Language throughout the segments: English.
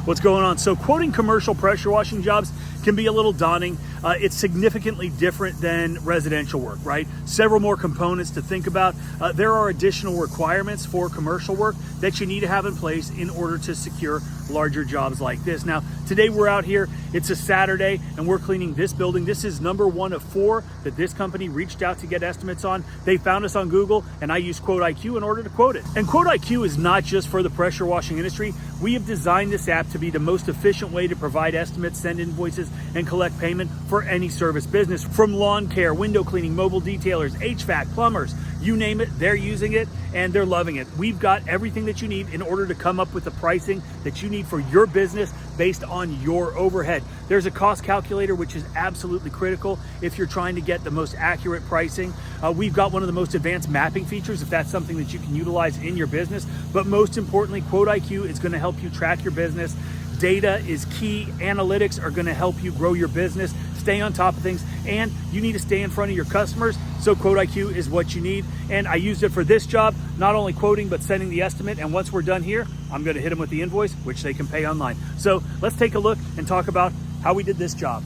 What's going on? So quoting commercial pressure washing jobs can be a little daunting. It's significantly different than residential work, right? Several more components to think about. There are additional requirements for commercial work that you need to have in place in order to secure larger jobs like this. Now, today we're out here, it's a Saturday, and we're cleaning this building. This is number 1 of 4 that this company reached out to get estimates on. They found us on Google, and I used 𝗤𝘂𝑖𝑞 in order to quote it. And 𝗤𝘂𝑖𝑞 is not just for the pressure washing industry. We have designed this app to be the most efficient way to provide estimates, send invoices, and collect payment for any service business. From lawn care, window cleaning, mobile detailers, HVAC, plumbers, you name it, they're using it and they're loving it. We've got everything that you need in order to come up with the pricing that you need for your business based on your overhead. There's a cost calculator, which is absolutely critical if you're trying to get the most accurate pricing. We've got one of the most advanced mapping features if that's something that you can utilize in your business. But most importantly, 𝗤𝘂𝑖𝑞 is going to help you track your business. Data is key. Analytics are going to help you grow your business, stay on top of things, and you need to stay in front of your customers. So 𝗤𝘂𝑖𝑞 is what you need. And I used it for this job, not only quoting, but sending the estimate. And once we're done here, I'm going to hit them with the invoice, which they can pay online. So let's take a look and talk about how we did this job.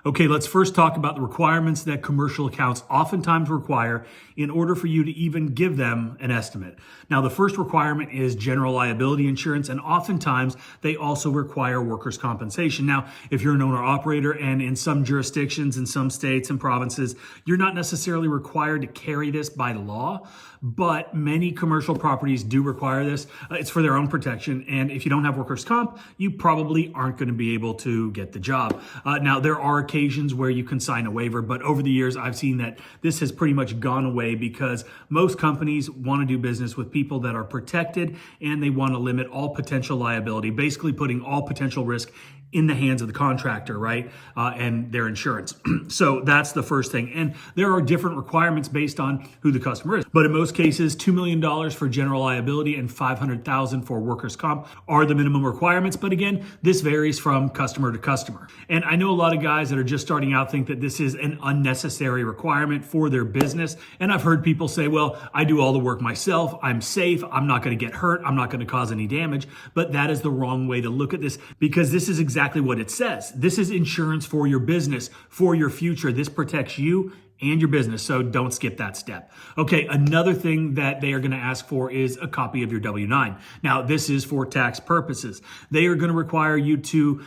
Okay, let's first talk about the requirements that commercial accounts oftentimes require in order for you to even give them an estimate. Now, the first requirement is general liability insurance, and oftentimes they also require workers' compensation. Now, if you're an owner-operator, and in some jurisdictions, in some states and provinces, you're not necessarily required to carry this by law, but many commercial properties do require this. It's for their own protection, and if you don't have workers' comp, you probably aren't going to be able to get the job. Now, there are occasions where you can sign a waiver, but over the years, I've seen that this has pretty much gone away because most companies want to do business with people that are protected, and they want to limit all potential liability, basically putting all potential risk in the hands of the contractor, right? And their insurance. So that's the first thing. And there are different requirements based on who the customer is. But in most cases, $2 million for general liability and $500,000 for workers' comp are the minimum requirements. But again, this varies from customer to customer. And I know a lot of guys that are just starting out think that this is an unnecessary requirement for their business. And I've heard people say, well, I do all the work myself. I'm safe. I'm not going to get hurt. I'm not going to cause any damage. But that is the wrong way to look at this, because this is exactly what it says. This is insurance for your business, for your future. This protects you and your business, so don't skip that step. Okay, another thing that they are going to ask for is a copy of your W-9. Now, this is for tax purposes. They are going to require you to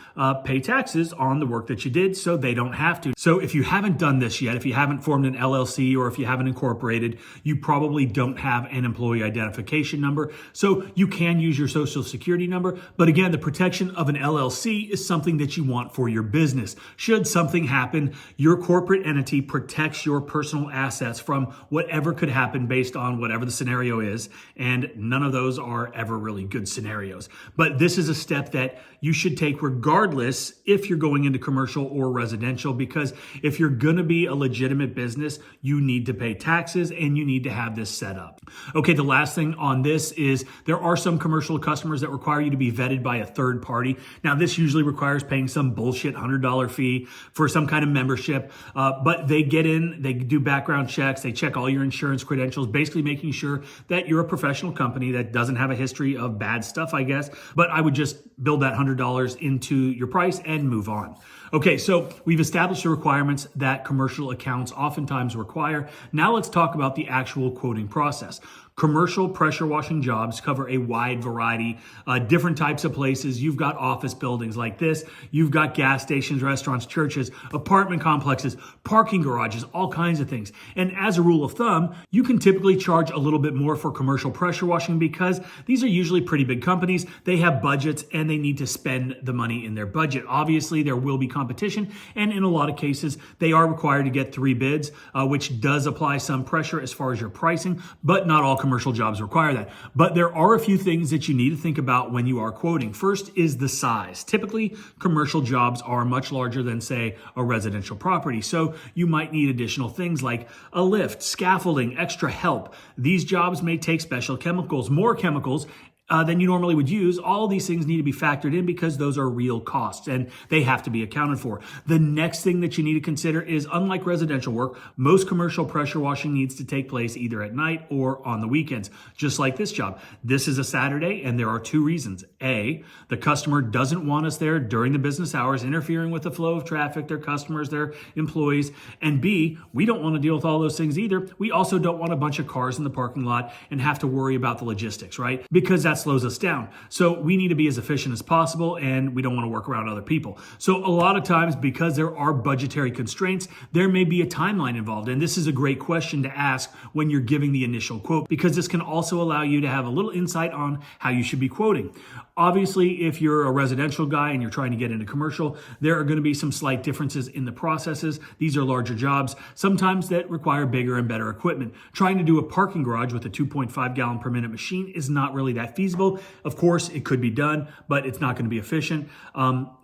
pay taxes on the work that you did, so they don't have to. So if you haven't done this yet, if you haven't formed an LLC or if you haven't incorporated, you probably don't have an employee identification number. So you can use your social security number. But again, the protection of an LLC is something that you want for your business. Should something happen, your corporate entity protects your personal assets from whatever could happen based on whatever the scenario is. And none of those are ever really good scenarios. But this is a step that you should take regardless if you're going into commercial or residential, because if you're going to be a legitimate business, you need to pay taxes and you need to have this set up. Okay, the last thing on this is there are some commercial customers that require you to be vetted by a third party. Now, this usually requires paying some bullshit $100 fee for some kind of membership, but they get in, they do background checks, they check all your insurance credentials, basically making sure that you're a professional company that doesn't have a history of bad stuff, I guess. But I would just build that $100 into your price and move on. Okay, so we've established the requirements that commercial accounts oftentimes require. Now let's talk about the actual quoting process. Commercial pressure washing jobs cover a wide variety, different types of places. You've got office buildings like this. You've got gas stations, restaurants, churches, apartment complexes, parking garages, all kinds of things. And as a rule of thumb, you can typically charge a little bit more for commercial pressure washing because these are usually pretty big companies. They have budgets and they need to spend the money in their budget. Obviously, there will be competition. And in a lot of cases, they are required to get 3 bids, which does apply some pressure as far as your pricing, but not all commercial jobs require that. But there are a few things that you need to think about when you are quoting. First is the size. Typically, commercial jobs are much larger than, say, a residential property. So you might need additional things like a lift, scaffolding, extra help. These jobs may take special chemicals, more chemicals, than you normally would use. All these things need to be factored in because those are real costs and they have to be accounted for. The next thing that you need to consider is, unlike residential work, most commercial pressure washing needs to take place either at night or on the weekends, just like this job. This is a Saturday, and there are two reasons. A, the customer doesn't want us there during the business hours, interfering with the flow of traffic, their customers, their employees. And B, we don't want to deal with all those things either. We also don't want a bunch of cars in the parking lot and have to worry about the logistics, right? Because that slows us down. So we need to be as efficient as possible, and we don't want to work around other people. So a lot of times, because there are budgetary constraints, there may be a timeline involved. And this is a great question to ask when you're giving the initial quote, because this can also allow you to have a little insight on how you should be quoting. Obviously, if you're a residential guy and you're trying to get into commercial, there are going to be some slight differences in the processes. These are larger jobs, sometimes that require bigger and better equipment. Trying to do a parking garage with a 2.5 gallon per minute machine is not really that feasible. Of course, it could be done, but it's not going to be efficient.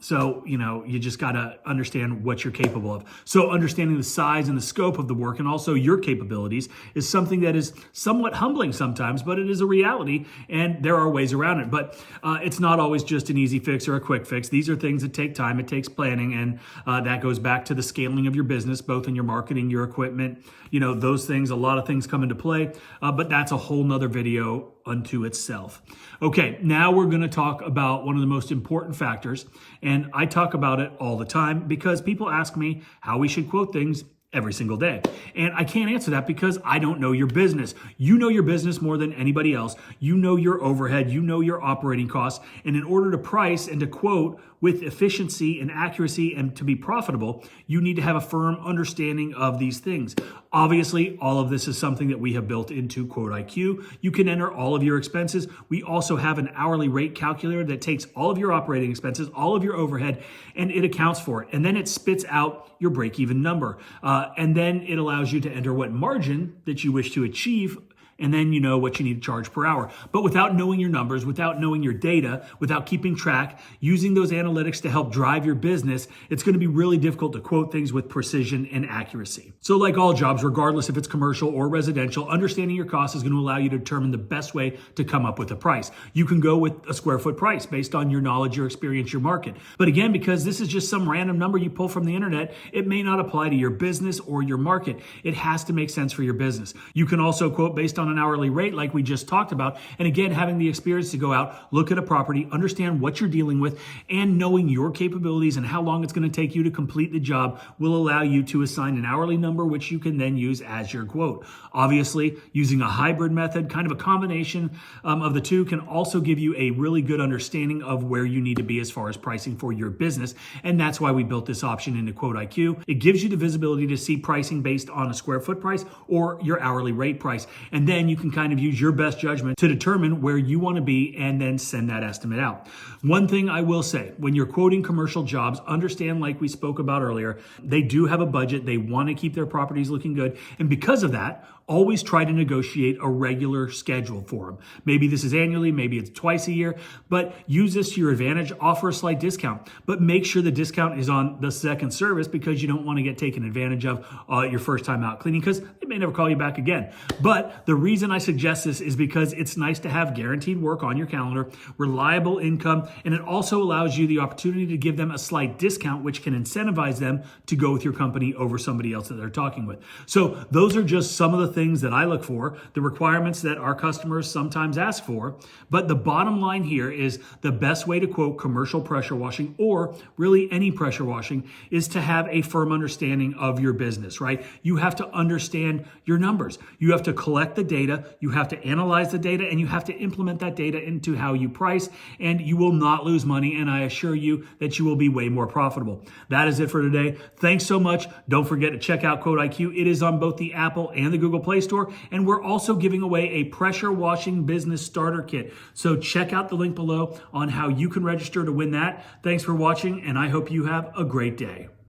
So, you just got to understand what you're capable of. So understanding the size and the scope of the work and also your capabilities is something that is somewhat humbling sometimes, but it is a reality and there are ways around it. But it's not always just an easy fix or a quick fix. These are things that take time. It takes planning, and that goes back to the scaling of your business, both in your marketing, your equipment, those things. A lot of things come into play, but that's a whole nother video unto itself. Okay, now we're going to talk about one of the most important factors, and I talk about it all the time because people ask me how we should quote things every single day. And I can't answer that because I don't know your business. You know your business more than anybody else. You know your overhead, you know your operating costs. And in order to price and to quote with efficiency and accuracy and to be profitable, you need to have a firm understanding of these things. Obviously, all of this is something that we have built into 𝗤𝘂iQ. You can enter all of your expenses. We also have an hourly rate calculator that takes all of your operating expenses, all of your overhead, and it accounts for it. And then it spits out your break-even number. And then it allows you to enter what margin that you wish to achieve, and then you know what you need to charge per hour. But without knowing your numbers, without knowing your data, without keeping track, using those analytics to help drive your business, it's going to be really difficult to quote things with precision and accuracy. So like all jobs, regardless if it's commercial or residential, understanding your costs is going to allow you to determine the best way to come up with a price. You can go with a square foot price based on your knowledge, your experience, your market. But again, because this is just some random number you pull from the internet, it may not apply to your business or your market. It has to make sense for your business. You can also quote based on an hourly rate like we just talked about. And again, having the experience to go out, look at a property, understand what you're dealing with, and knowing your capabilities and how long it's going to take you to complete the job will allow you to assign an hourly number, which you can then use as your quote. Obviously, using a hybrid method, kind of a combination of the two, can also give you a really good understanding of where you need to be as far as pricing for your business. And that's why we built this option into 𝗤𝘂iQ. It gives you the visibility to see pricing based on a square foot price or your hourly rate price. And then you can kind of use your best judgment to determine where you want to be and then send that estimate out. One thing I will say, when you're quoting commercial jobs, understand, like we spoke about earlier, they do have a budget. They want to keep their properties looking good. And because of that, always try to negotiate a regular schedule for them. Maybe this is annually, maybe it's twice a year, but use this to your advantage. Offer a slight discount, but make sure the discount is on the second service because you don't want to get taken advantage of your first time out cleaning because they may never call you back again. But the reason I suggest this is because it's nice to have guaranteed work on your calendar, reliable income, and it also allows you the opportunity to give them a slight discount, which can incentivize them to go with your company over somebody else that they're talking with. So those are just some of the things that I look for, the requirements that our customers sometimes ask for. But the bottom line here is the best way to quote commercial pressure washing, or really any pressure washing, is to have a firm understanding of your business, right? You have to understand your numbers. You have to collect the data, you have to analyze the data, and you have to implement that data into how you price, and you will not lose money, and I assure you that you will be way more profitable. That is it for today. Thanks so much. Don't forget to check out 𝗤𝘂iQ. It is on both the Apple and the Google Play Store, and we're also giving away a pressure washing business starter kit. So check out the link below on how you can register to win that. Thanks for watching, and I hope you have a great day.